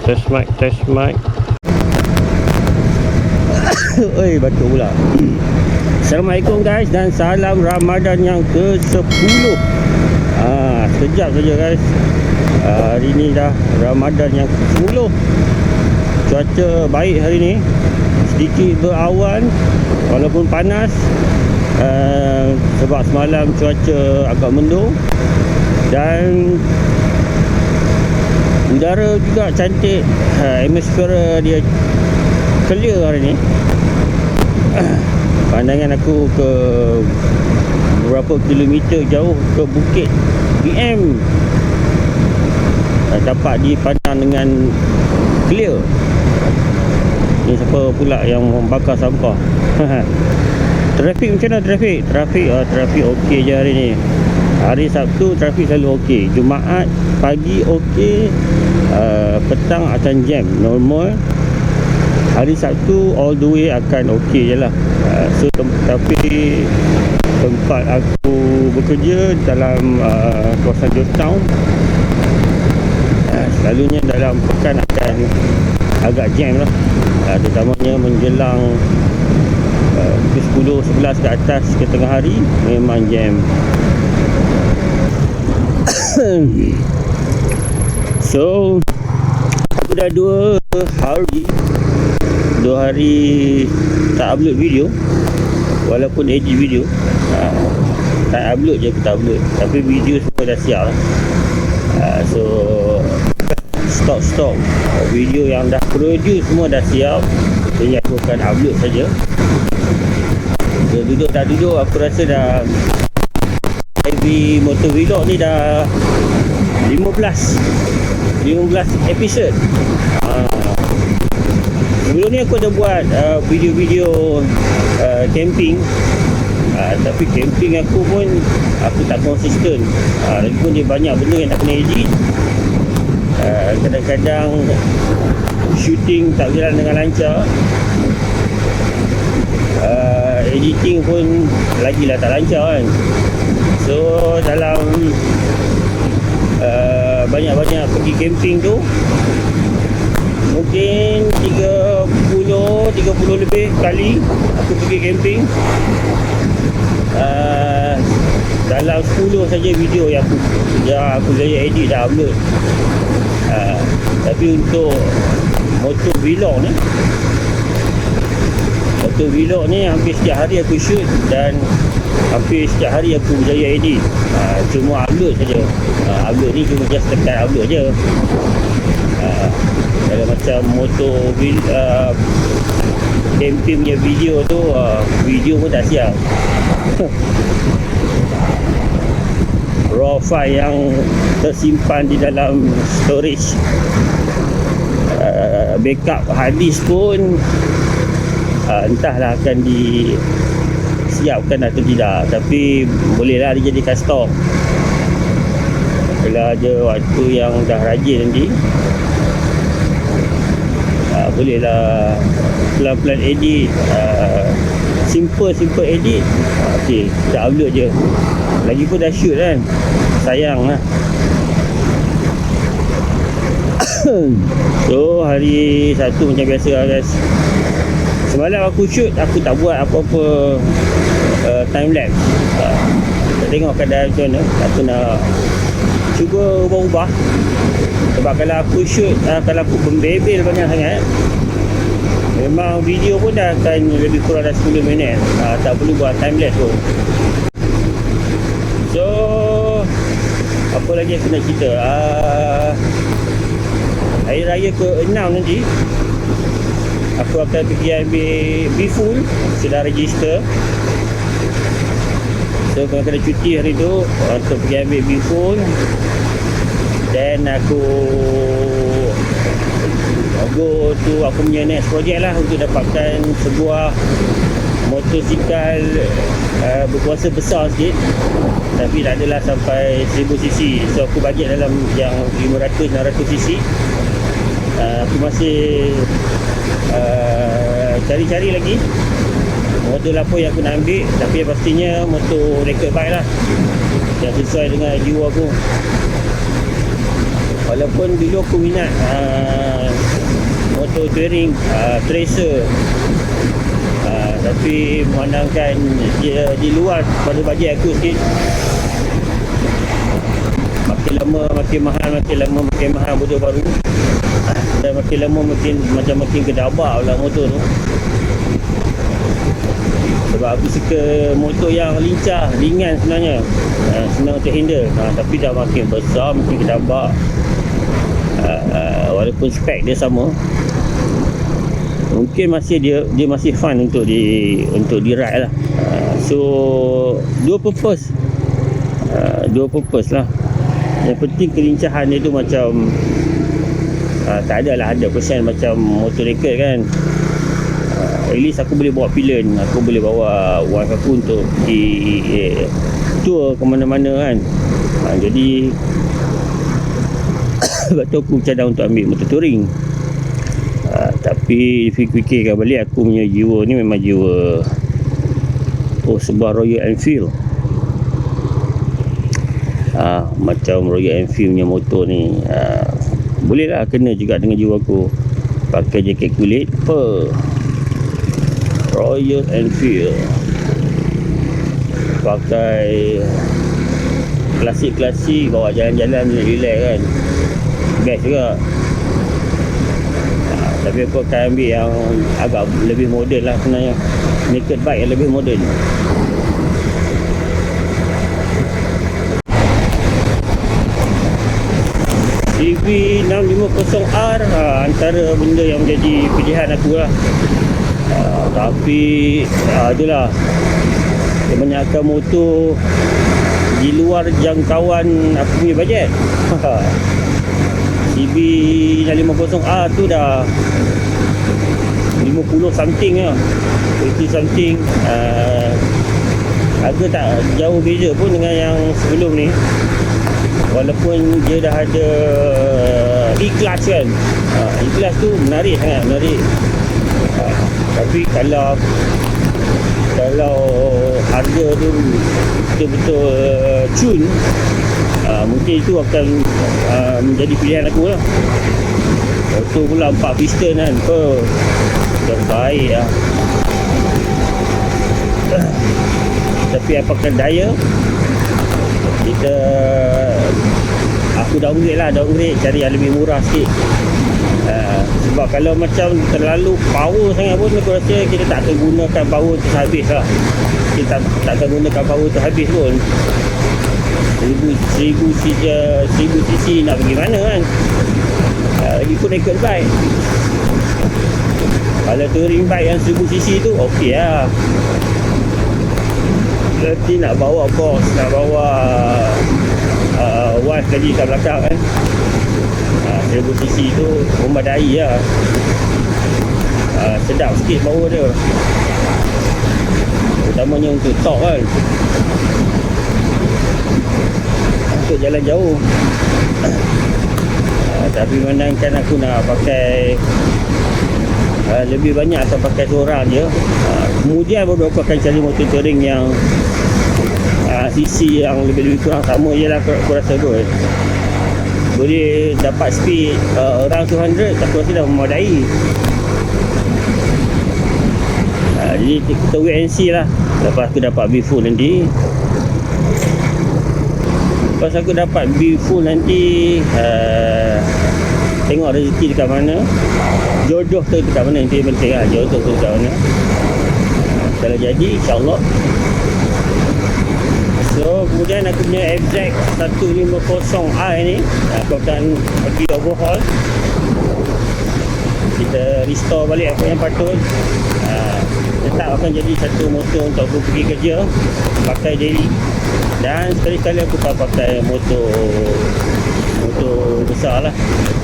Test mic. Oi, batuk pula. Assalamualaikum guys, dan salam Ramadan yang ke-10. Sekejap saja guys. Hari ni dah Ramadan yang ke-10. Cuaca baik hari ni, sedikit berawan walaupun panas, sebab semalam cuaca agak mendung. Dan udara juga cantik, atmosfer dia clear hari ni. Pandangan aku ke beberapa kilometer jauh ke Bukit PM dapat dipandang dengan clear. Ni siapa pula yang membakar sampah? Trafik macam mana trafik? Trafik okey je hari ni. Hari Sabtu trafik selalu okey. Jumaat pagi okey, petang akan jam normal. Hari Sabtu all the way akan okey je lah. Tapi tempat aku bekerja dalam kawasan Georgetown, selalunya dalam pekan akan agak jam lah, terutamanya menjelang pukul 10, 11 ke atas ke tengah hari memang jam. So aku dah 2 hari tak upload video, walaupun edit video. Tak upload je, aku tak upload, tapi video semua dah siap lah. So stok video yang dah produce semua dah siap, jadi aku akan upload saja. So duduk tak duduk, aku rasa dah heavy motor vlog ni dah 15 episode. Sebelum ni aku ada buat video-video camping, tapi camping aku pun tak konsisten. Lagipun dia banyak benda yang nak kena edit. Kadang-kadang shooting tak berjalan dengan lancar, editing pun lagilah tak lancar kan. So dalam banyak-banyak pergi camping tu, mungkin 30 lebih kali aku pergi camping. Dalam 10 saja video yang aku boleh edit dah upload. Tapi untuk motor vlog ni hampir setiap hari aku shoot dan hampir setiap hari aku berjaya edit. Cuma upload saja. Upload ni cuma just tekan upload je. Kalau macam motor camping punya video tu, video pun tak siap. Raw file yang tersimpan di dalam storage, backup hard disk pun entahlah akan disiapkan atau tidak. Tapi bolehlah dijadikan stok. Kalau ada waktu yang dah rajin nanti, bolehlah pelan-pelan edit, simple edit. Okey, kita upload je. Lagipun dah shoot kan, sayang lah. So hari Sabtu macam biasa lah guys. Semalam aku shoot, aku tak buat apa-apa time lapse. Kita tengok keadaan macam mana. Aku nak cuba ubah-ubah. Sebab kalau aku shoot, kalau aku membebel banyak sangat, memang video pun dah akan lebih kurang dah 10 minit. Tak perlu buat time lapse pun. So apa lagi aku nak cerita? Hari Raya ke-6 nanti aku akan pergi ambil B-Full. Sudah register. So aku kena cuti hari tu untuk pergi ambil B-Full. Dan aku go to aku punya next project lah, untuk dapatkan sebuah motosikal berkuasa besar sikit, tapi tak adalah sampai 1000cc. So aku bajet dalam yang 500-600cc. Aku masih cari-cari lagi motor apa yang aku nak ambil, tapi yang pastinya motor record bike lah, yang sesuai dengan jiwa aku. Walaupun dulu aku minat motor touring tracer. Tapi memandangkan dia di luar pada bajet aku sikit, makin lama makin mahal, makin lama makin mahal motor baru. Dan makin lama makin gedabak pula motor tu. Sebab aku suka motor yang lincah, ringan sebenarnya, senang untuk handle. Tapi dah makin besar, makin gedabak. Walaupun spek dia sama, mungkin masih dia masih fun untuk di ride lah. So dua purpose lah. Yang penting kelincahan dia tu macam tak adalah 100% macam motor naked kan. At least aku boleh bawa pillion, aku boleh bawa wife aku untuk pergi tour ke mana-mana kan. Jadi sebab tu aku cadang untuk ambil motor touring. Tapi fikir-fikirkan balik, aku punya jiwa ni memang jiwa sebuah Royal Enfield. Macam Royal Enfield punya motor ni, boleh lah kena juga dengan jiwa aku. Pakai jaket kulit Royal Enfield, pakai klasik-klasik, bawa jalan-jalan relax kan, best juga. Tapi aku akan ambil yang agak lebih moden lah sebenarnya. Naked bike yang lebih moden. CB650R antara benda yang menjadi pilihan aku lah. Tapi itulah, kebanyakan motor di luar jangkauan aku punya bajet. CB650R tu dah 50 something lah, 50 something. Harga tak jauh beza pun dengan yang sebelum ni, walaupun dia dah ada E-Class kan. E-Class tu menarik sangat, menarik. Tapi kalau harga tu betul-betul cun, mungkin itu akan menjadi pilihan aku lah. Motor pula 4 piston kan, terbaik lah. Tapi apakah daya, aku downgrade cari yang lebih murah sikit. Sebab kalau macam terlalu power sangat pun, aku rasa kita tak akan gunakan power tu habis lah. Kita tak akan gunakan power tu habis pun. 1000 cc nak pergi mana kan. Lagi pun naked bike. Kalau touring bike yang 1000 cc tu okey lah. Nanti nak bawa box, nak bawa wife lagi kat belakang kan. 1000 cc tu memadai lah. Sedap sikit bau dia, utamanya untuk top kan, untuk jalan jauh. Tapi memandangkan aku nak pakai lebih banyak atau pakai seorang je, kemudian baru aku akan cari motor touring yang cc yang lebih kurang sama je lah. Aku rasa kot boleh dapat speed around 200, aku rasa dah memadai. Jadi kita wait and see lah. Lepas aku dapat B full nanti, tengok rezeki dekat mana, jodoh tu dekat mana, yang penting lah, jodoh tu dekat mana. Kalau jadi, insyaAllah. So kemudian aku punya FZ150i ni, aku akan pergi overhaul. Kita restore balik apa yang patut. Tetap akan jadi satu motor untuk aku pergi kerja, pakai daily. Dan sekali-sekali aku pakai motor besar lah,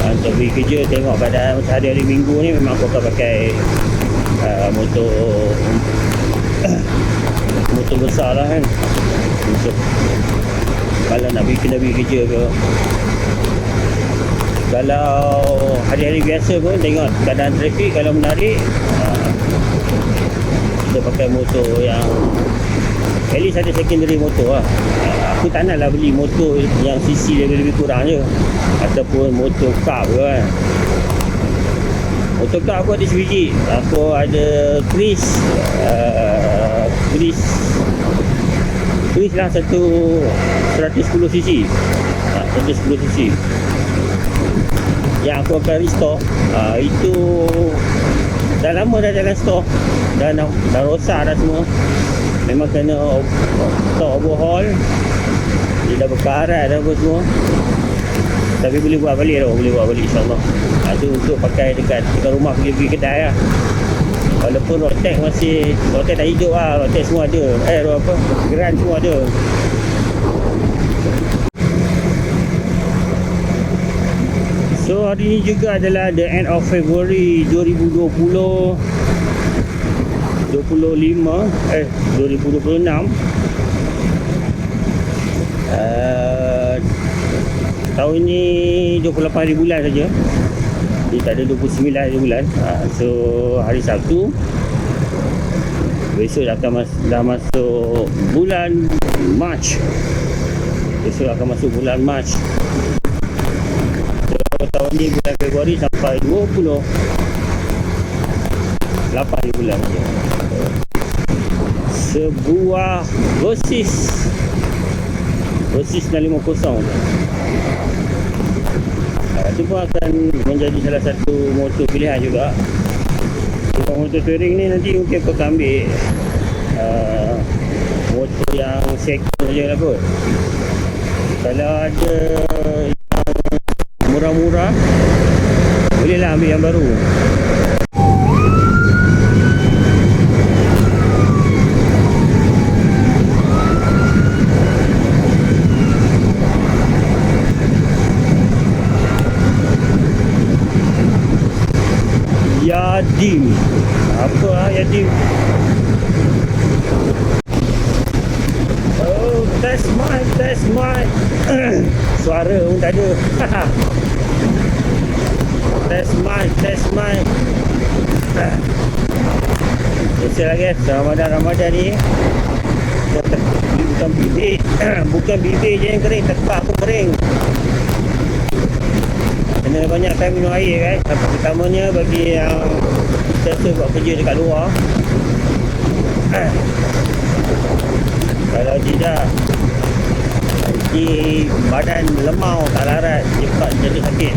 untuk pergi kerja. Tengok keadaan macam hari-hari minggu ni, memang aku akan pakai motor besar lah kan, untuk kalau nak kena pergi kerja ke. Kalau hari-hari biasa pun tengok keadaan trafik, kalau menarik, kita pakai motor yang at least ada secondary motor lah. Aku tak naklah beli motor yang cc lebih kurang je, ataupun motor cup ke kan. Motorcar aku ada sebiji. Aku ada Chris lah satu 110cc. 110cc yang aku akan restore. Itu dah lama dah dalam store, dah rosak dah semua. Memang kena overhaul. Dia dah berkarat dah apa semua. Tapi boleh buat balik insyaAllah. Itu untuk pakai dekat rumah, pergi kedai lah. Walaupun Rotek dah hidup lah. Rotek semua ada, Grand semua ada. So hari ni juga adalah the end of February 2026. Tahun ni 28 hari bulan saja. Dia tak ada 29 hari bulan. So hari Sabtu. Besok dah masuk bulan Mac. Tahun ni bulan Februari sampai 28 hari bulan saja. Sebuah Versys 950. Itu pun akan menjadi salah satu motor pilihan juga. Motor touring ni nanti mungkin aku akan ambil motor yang second je lah kot. Kalau ada yang murah-murah, bolehlah ambil yang baru. Yadim. Apa Yadim? Oh, test mic. Suara pun tak ada. Test mic. Biasalah guys, Ramadan ni bukan bibir je yang kering, tekak pun kering. Kena banyak time minum air guys. Terutamanya bagi yang setiap buat kerja dekat luar. Kalau tidak, nanti badan lemau, tak larat, cepat jadi sakit.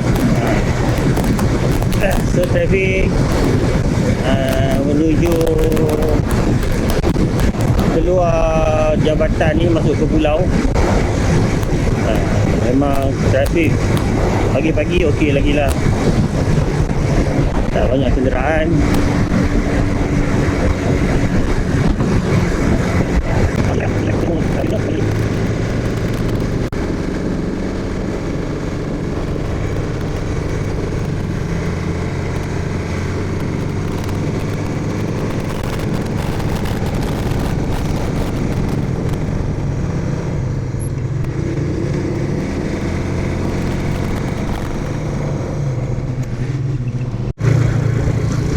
So traffic menuju keluar jambatan ni masuk ke pulau. Memang trafik pagi-pagi okey lagi lah, tak banyak kenderaan.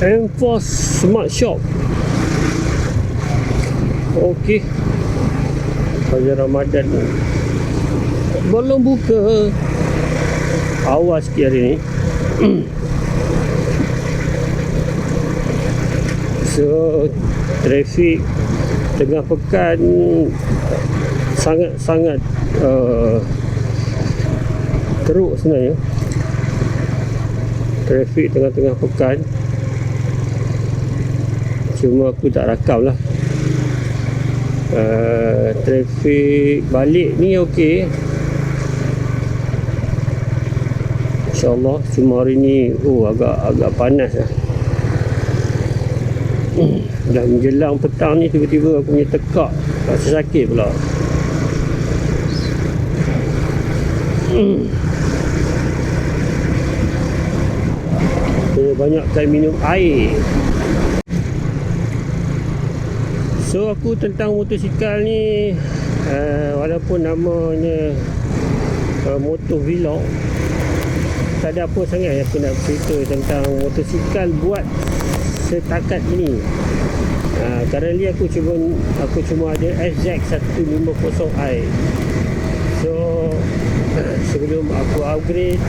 Enforce Smart Shop. Okey. Pada Ramadan belum buka. Awal sikit hari ni. So trafik tengah pekan sangat teruk sebenarnya. Trafik tengah-tengah pekan. Cuma aku tak rakam lah. Trafik balik ni okey, InsyaAllah. Cuma hari ni agak panas lah. Dah menjelang petang ni tiba-tiba aku punya tekak rasa sakit pula. Banyakkan minum air. So aku tentang motosikal ni, walaupun namanya motor vlog, tak ada apa sangat yang aku nak cerita tentang motosikal buat setakat ini. Currently aku cuma ada SZ150i. So sebelum aku upgrade,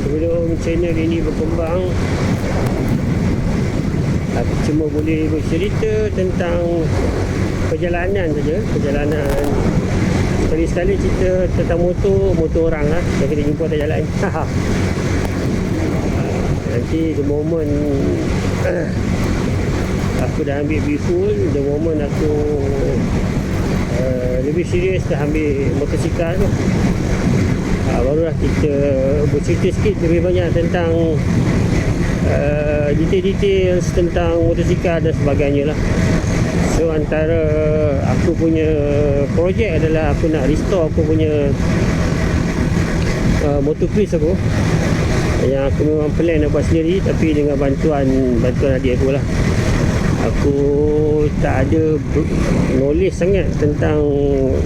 sebelum channel ini berkembang, Aku cuma boleh bercerita tentang perjalanan saja. Perjalanan sekali-sekali cerita tentang motor orang lah yang kita jumpa atas jalan. Nanti the moment aku dah ambil biful, the moment aku lebih serius dah ambil motosikal tu, barulah kita bercerita sikit lebih banyak tentang detail-detail tentang motosikal dan sebagainya lah. So antara aku punya projek adalah aku nak restore aku punya motor Chris aku, yang aku memang plan nak buat sendiri, tapi dengan bantuan adik aku lah. Aku tak ada knowledge sangat tentang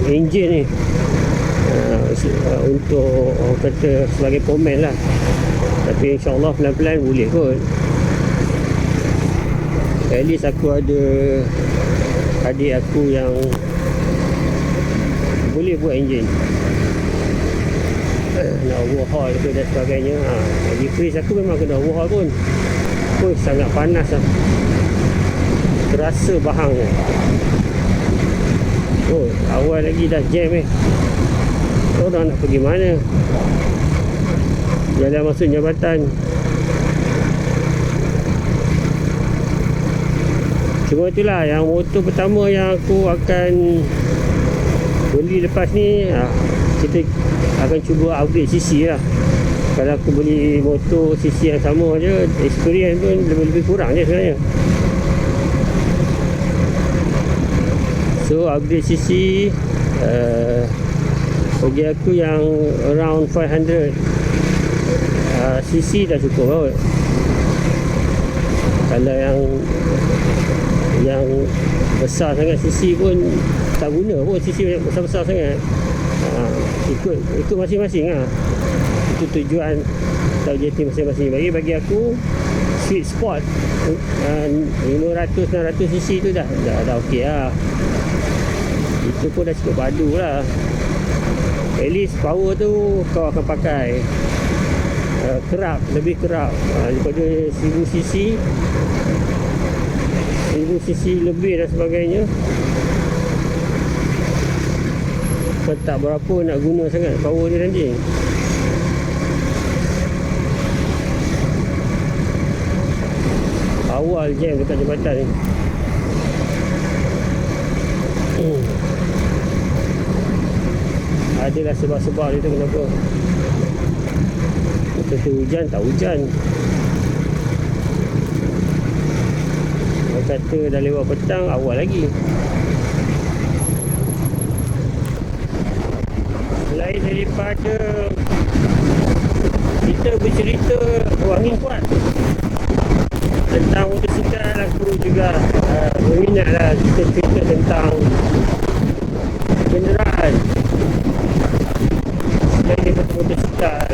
enjin ni, untuk orang kata sebagai komen lah. Tapi insyaAllah pelan-pelan boleh kot. At least aku ada adik aku yang boleh buat enjin, nak overhaul ke dan sebagainya. Lagi freeze aku memang kena overhaul pun. Sangat panas lah, terasa bahang. Awal lagi dah jam orang nak pergi mana, jalan masuk jambatan. Cuma itulah yang motor pertama yang aku akan beli lepas ni. Kita akan cuba upgrade CC lah. Kalau aku beli motor CC yang sama je, experience pun lebih kurang je sebenarnya. So upgrade CC bagi aku yang around 500 CC dah cukup kot. Kalau yang besar sangat CC pun tak guna pun, CC besar-besar sangat. Ikut masing-masing lah. Itu tujuan atau objektif masing-masing. Bagi aku sweet spot 500-600 cc tu dah okey lah. Itu pun dah cukup padu lah. At least power tu kau akan pakai lebih kerap daripada 1000 cc lebih dan sebagainya. Kau tak berapa nak guna sangat power dia nanti. Awal jam dekat jambatan ni. Adalah sebab-sebab dia tu kenapa. Kata hujan tak hujan. Orang kata dah lewat petang, awal lagi. Selain daripada kita bercerita angin kuat tentang motosikal, aku juga berminatlah kita cerita tentang kenderaan selain daripada motosikal,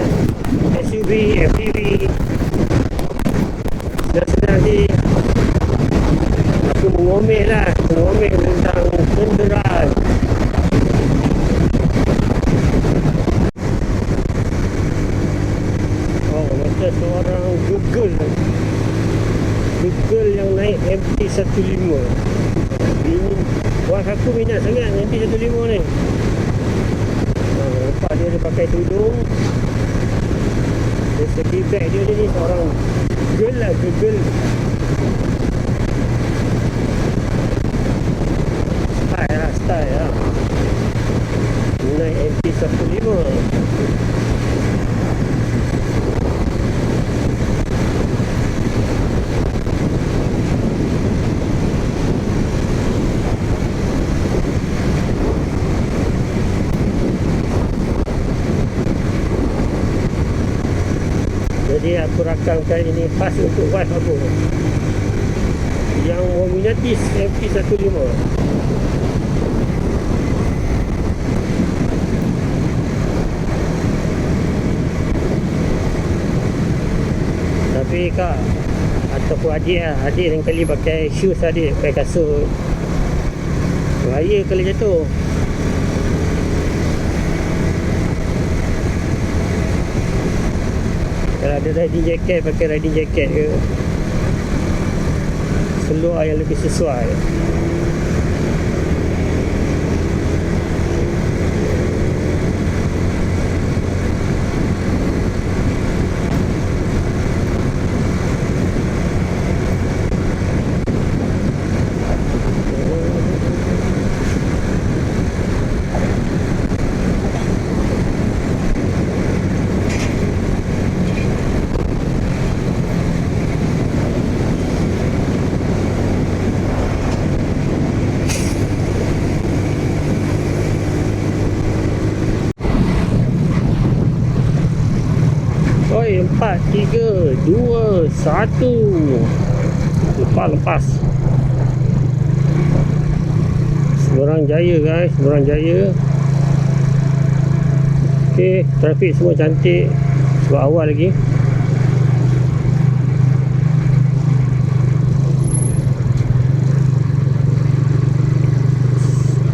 SUV, MPV. Senang-senang ni aku mengomel tentang kenderaan. Macam seorang Google yang naik MT-15. Ini buat aku minat sangat MT-15 ni. Nampak dia ada pakai tudung. Dari segi bag dia ni seorang girl lah, girl. Style lah. Naik MT-15. Jadi aku rakamkan ini khas untuk wife aku yang meminati MT-15. Tapi kak ataupun adik lain kali pakai shoes, adik pakai kasut, bahaya kalau jatuh. Kalau Kalau ada riding jacket, pakai riding jacket ke, seluar yang lebih sesuai. Oi, 4, 3, 2, 1. Lepas. Seberang Jaya guys, Seberang Jaya. Okey, trafik semua cantik sebab awal lagi.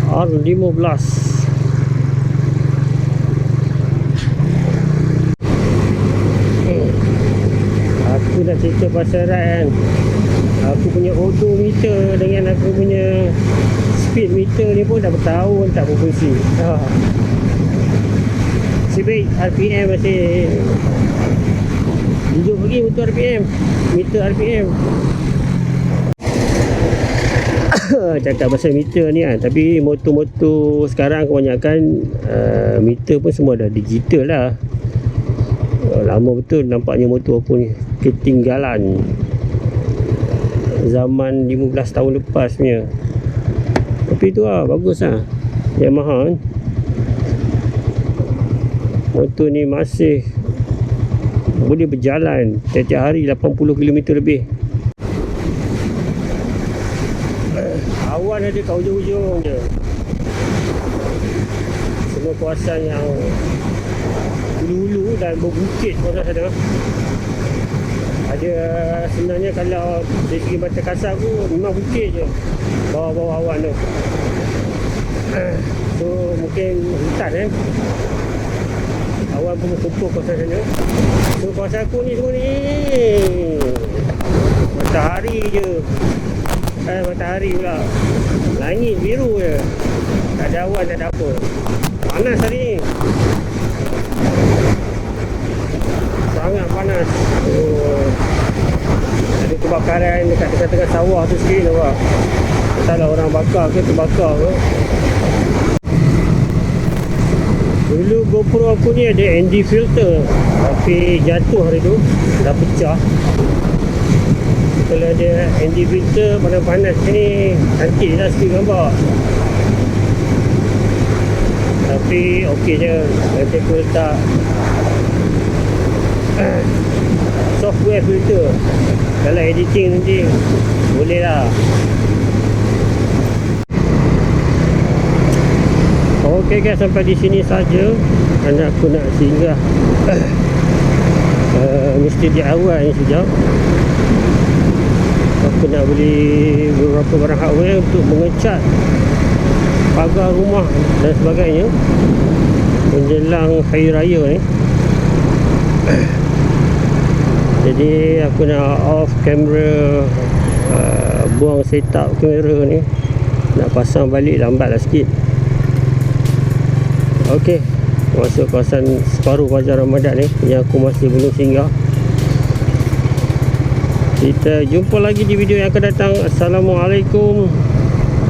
R15. Aku nak cerita pasal ride kan. Aku punya odometer dengan aku punya speed meter ni pun dah bertahun tak berfungsi. Sebab RPM masih hidup lagi untuk RPM, meter RPM. Cakap pasal meter ni kan, tapi motor-motor sekarang kebanyakan meter pun semua dah digital lah. Lama betul nampaknya motor aku ni ketinggalan zaman 15 tahun lepas punya. Tapi tu lah, bagus lah Yamaha kan. Motor ni masih boleh berjalan setiap hari 80 km lebih. Awan ada kat ujung-ujung je. Semua kawasan yang hulu-hulu dan berbukit kawasan sana. Ada sebenarnya kalau dari segi mata kasar tu memang bukit je bawah-bawah awan tu. So mungkin hutan awan pun berkumpul kawasan sana. So kawasan aku ni semua ni matahari je. Matahari pula, langit biru je, tak ada awan, tak ada apa. Panas hari ni, sangat panas. Ada kebakaran dekat tengah-tengah sawah tu sikit nampak. Entahlah orang bakar ke terbakar ke. Dulu GoPro aku ni ada ND filter, tapi jatuh hari tu, dah pecah. Kalau ada ND filter panas-panas ni cantik lah sikit gambar. Tapi okey je. Nanti aku letak software filter. Kalau editing nanti boleh lah. Okey guys, sampai di sini saja. Kerana aku nak singgah mesti di awal ni sekejap. Aku nak beli beberapa barang hardware untuk mengecat pagar rumah dan sebagainya menjelang Hari Raya ni. Jadi aku nak off kamera, buang setup kamera ni, nak pasang balik lambat lah sikit. Okey, masuk kawasan separuh Bazaar Ramadan ni yang aku masih belum singgah. Kita jumpa lagi di video yang akan datang. Assalamualaikum